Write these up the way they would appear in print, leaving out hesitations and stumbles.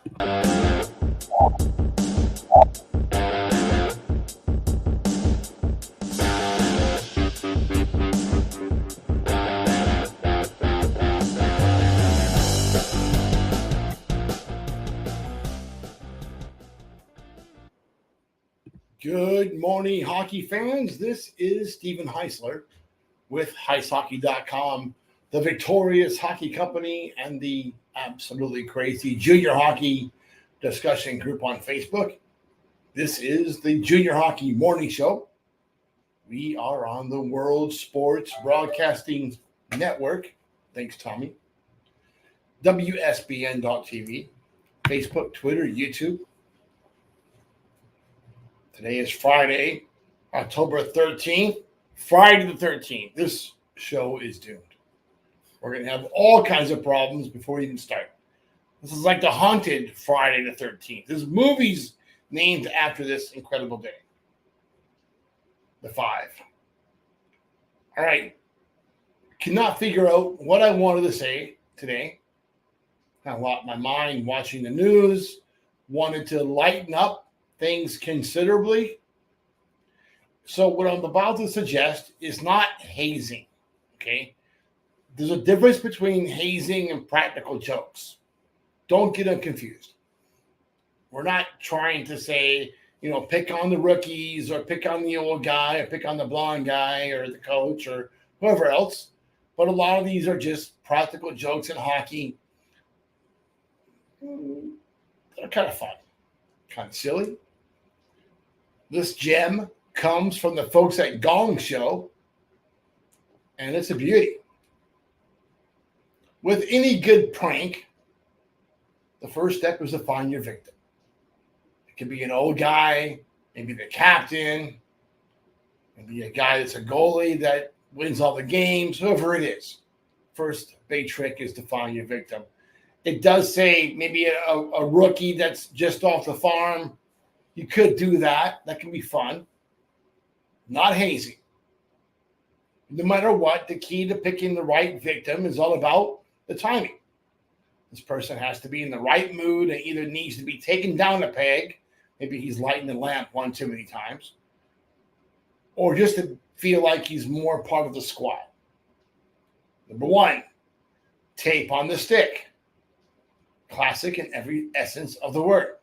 Good morning, hockey fans. This is Stephen Heisler with HeisHockey.com, the Victorious Hockey Company, and the absolutely crazy junior hockey discussion group on Facebook. This is the Junior Hockey Morning Show. We are on the World Sports Broadcasting Network. Thanks, Tommy. WSBN.TV, Facebook, Twitter, YouTube. Today is Friday, October 13th. Friday the 13th. This show is doomed. We're going to have all kinds of problems before we even start. This is like the haunted Friday the 13th. There's movies named after this incredible day. The Five. All right. Cannot figure out what I wanted to say today. I lost my mind watching the news. Wanted to lighten up things considerably. So what I'm about to suggest is not hazing, okay? There's a difference between hazing and practical jokes. Don't get them confused. We're not trying to say, pick on the rookies or pick on the old guy or pick on the blonde guy or the coach or whoever else. But a lot of these are just practical jokes in hockey. They're kind of fun, kind of silly. This gem comes from the folks at Gong Show, and it's a beauty. With any good prank, the first step is to find your victim. It could be an old guy, maybe the captain, maybe a guy that's a goalie that wins all the games, whoever it is. First big trick is to find your victim. It does say maybe a rookie that's just off the farm. You could do that. That can be fun. Not hazy. No matter what, the key to picking the right victim is all about the timing. This person has to be in the right mood and either needs to be taken down a peg, maybe he's lighting the lamp one too many times, or just to feel like he's more part of the squad. Number one, tape on the stick. Classic in every essence of the word.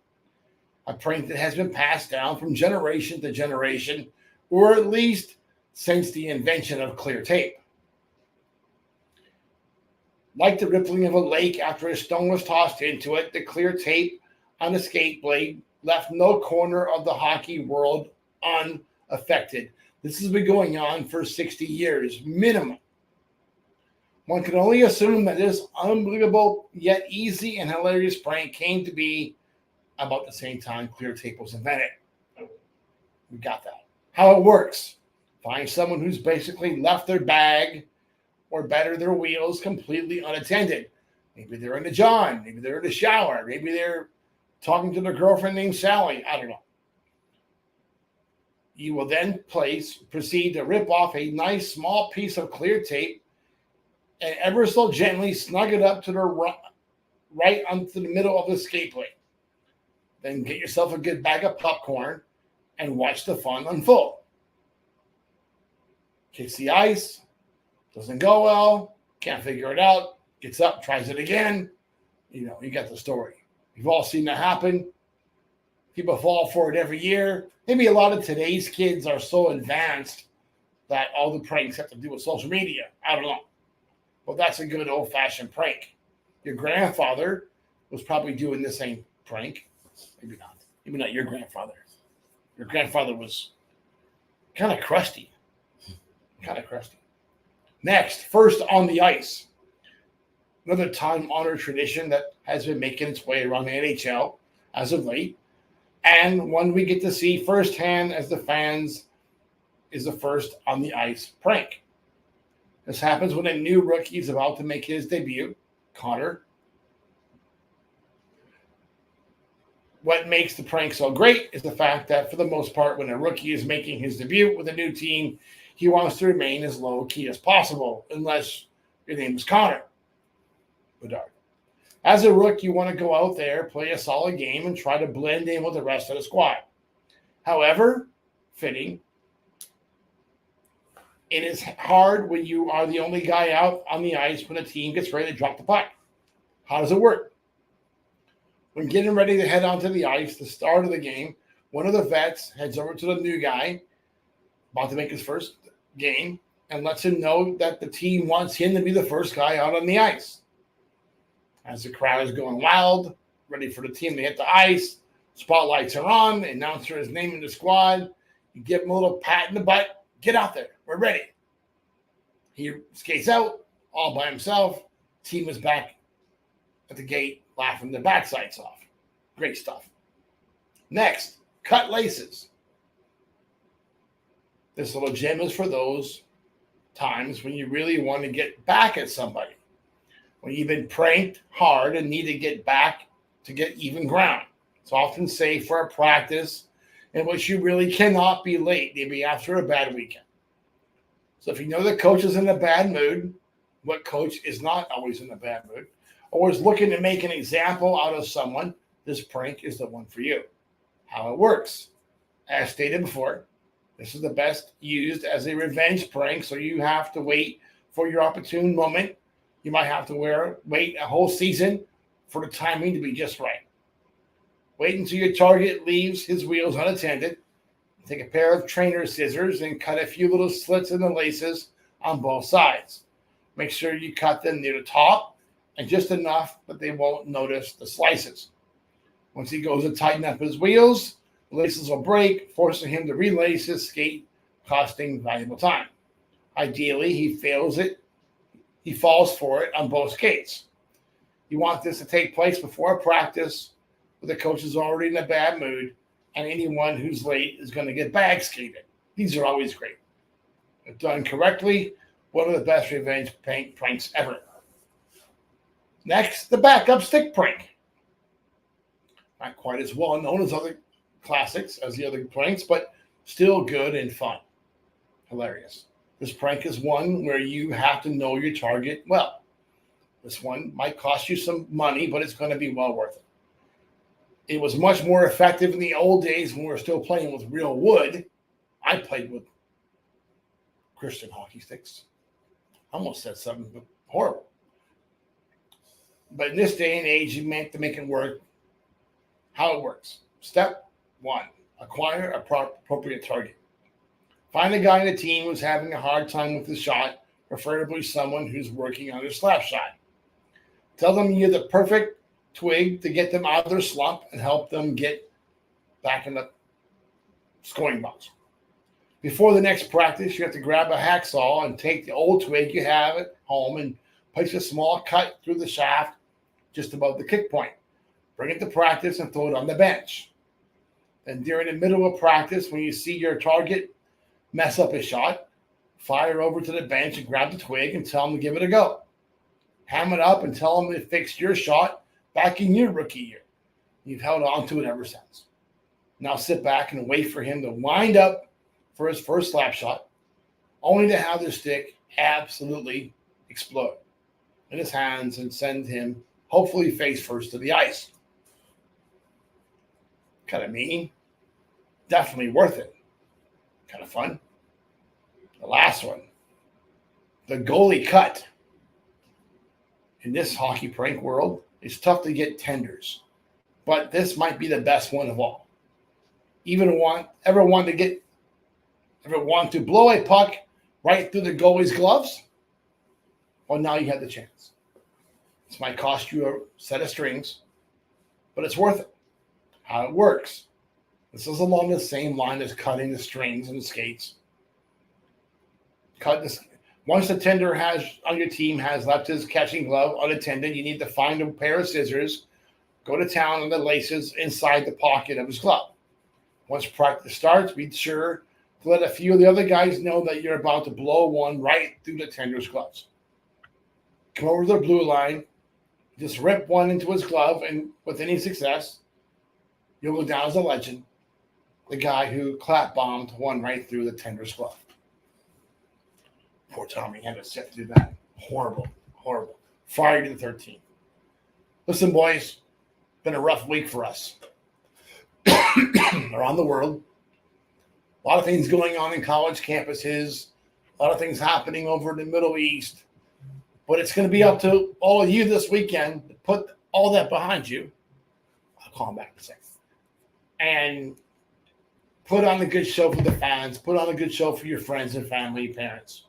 A prank that has been passed down from generation to generation, or at least since the invention of clear tape. Like the rippling of a lake after a stone was tossed into it, the clear tape on a skate blade left no corner of the hockey world unaffected. This has been going on for 60 years, minimum. One can only assume that this unbelievable yet easy and hilarious prank came to be about the same time clear tape was invented. We got that. How it works. Find someone who's basically left their bag or better their wheels completely unattended. Maybe they're in the john. Maybe they're in the shower. Maybe they're talking to their girlfriend named Sally. I don't know. You will then proceed to rip off a nice small piece of clear tape and ever so gently snug it up to the right onto the middle of the skate blade. Then get yourself a good bag of popcorn and watch the fun unfold. Kicks the ice, doesn't go well, can't figure it out, gets up, tries it again. You got the story. You've all seen that happen. People fall for it every year. Maybe a lot of today's kids are so advanced that all the pranks have to do with social media. I don't know. But that's a good old-fashioned prank. Your grandfather was probably doing the same prank. Maybe not. Maybe not your grandfather. Your grandfather was kind of crusty. Next, first on the ice. Another time-honored tradition that has been making its way around the NHL as of late. And one we get to see firsthand as the fans is the first on the ice prank. This happens when a new rookie is about to make his debut, Connor. What makes the prank so great is the fact that, for the most part, when a rookie is making his debut with a new team, he wants to remain as low-key as possible, unless your name is Connor Bedard. As a rook, you want to go out there, play a solid game, and try to blend in with the rest of the squad. However, fitting, it is hard when you are the only guy out on the ice when a team gets ready to drop the puck. How does it work? When getting ready to head onto the ice, the start of the game, one of the vets heads over to the new guy, about to make his first game, and lets him know that the team wants him to be the first guy out on the ice. As the crowd is going wild, ready for the team to hit the ice, spotlights are on, the announcer is naming the squad, you give him a little pat in the butt, get out there, we're ready. He skates out all by himself, team is back at the gate laughing their backsides off. Great stuff. Next, cut laces. This little gem is for those times when you really want to get back at somebody. When you've been pranked hard and need to get back to get even ground. It's often safe for a practice in which you really cannot be late, maybe after a bad weekend. So if you know the coach is in a bad mood, what coach is not always in a bad mood, or is looking to make an example out of someone, this prank is the one for you. How it works. As stated before, this is the best used as a revenge prank, so you have to wait for your opportune moment. You might have to wait a whole season for the timing to be just right. Wait until your target leaves his wheels unattended. Take a pair of trainer scissors and cut a few little slits in the laces on both sides. Make sure you cut them near the top and just enough that they won't notice the slices. Once he goes to tighten up his wheels, the laces will break, forcing him to relace his skate, costing valuable time. Ideally, he falls for it on both skates. You want this to take place before a practice where the coach is already in a bad mood and anyone who's late is going to get bag skated. These are always great. If done correctly, one of the best revenge pranks ever. Next, the backup stick prank. Not quite as well known as other classics as the other pranks, but still good and fun. Hilarious. This prank is one where you have to know your target well. This one might cost you some money, but it's going to be well worth it. It was much more effective in the old days when we were still playing with real wood. I played with Christian hockey sticks. I almost said something but horrible. But in this day and age, you have to make it work. How it works. Step 1, acquire a appropriate target. Find a guy in the team who's having a hard time with his shot, preferably someone who's working on their slap shot. Tell them you're the perfect twig to get them out of their slump and help them get back in the scoring box. Before the next practice, you have to grab a hacksaw and take the old twig you have at home and place a small cut through the shaft just above the kick point. Bring it to practice and throw it on the bench. Then during the middle of practice, when you see your target mess up his shot, fire over to the bench and grab the twig and tell him to give it a go. Ham it up and tell him it fixed your shot back in your rookie year. You've held on to it ever since. Now sit back and wait for him to wind up for his first slap shot, only to have the stick absolutely explode in his hands and send him hopefully face first to the ice. Kind of mean. Definitely worth it. Kind of fun. The last one. The goalie cut. In this hockey prank world, it's tough to get tenders. But this might be the best one of all. Ever want to blow a puck right through the goalie's gloves? Well, now you have the chance. This might cost you a set of strings, but it's worth it. How it works. This is along the same line as cutting the strings and the skates. Once the tender on your team has left his catching glove unattended, you need to find a pair of scissors, go to town on the laces inside the pocket of his glove. Once practice starts, be sure to let a few of the other guys know that you're about to blow one right through the tender's gloves. Come over to the blue line, just rip one into his glove, and with any success, you'll go down as a legend, the guy who clap bombed one right through the tender's glove. Poor Tommy had to sit through that. Horrible, horrible. Friday the 13th. Listen, boys, been a rough week for us around the world. A lot of things going on in college campuses, a lot of things happening over in the Middle East. But it's going to be up to all of you this weekend to put all that behind you. I'll call him back in a second. And put on a good show for the fans. Put on a good show for your friends and family, parents.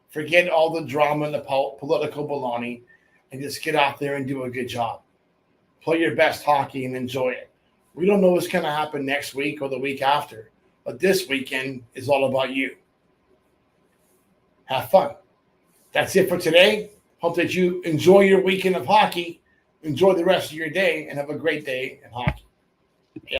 Forget all the drama and the political baloney and just get out there and do a good job. Play your best hockey and enjoy it. We don't know what's going to happen next week or the week after, but this weekend is all about you. Have fun. That's it for today. Hope that you enjoy your weekend of hockey, enjoy the rest of your day, and have a great day in hockey.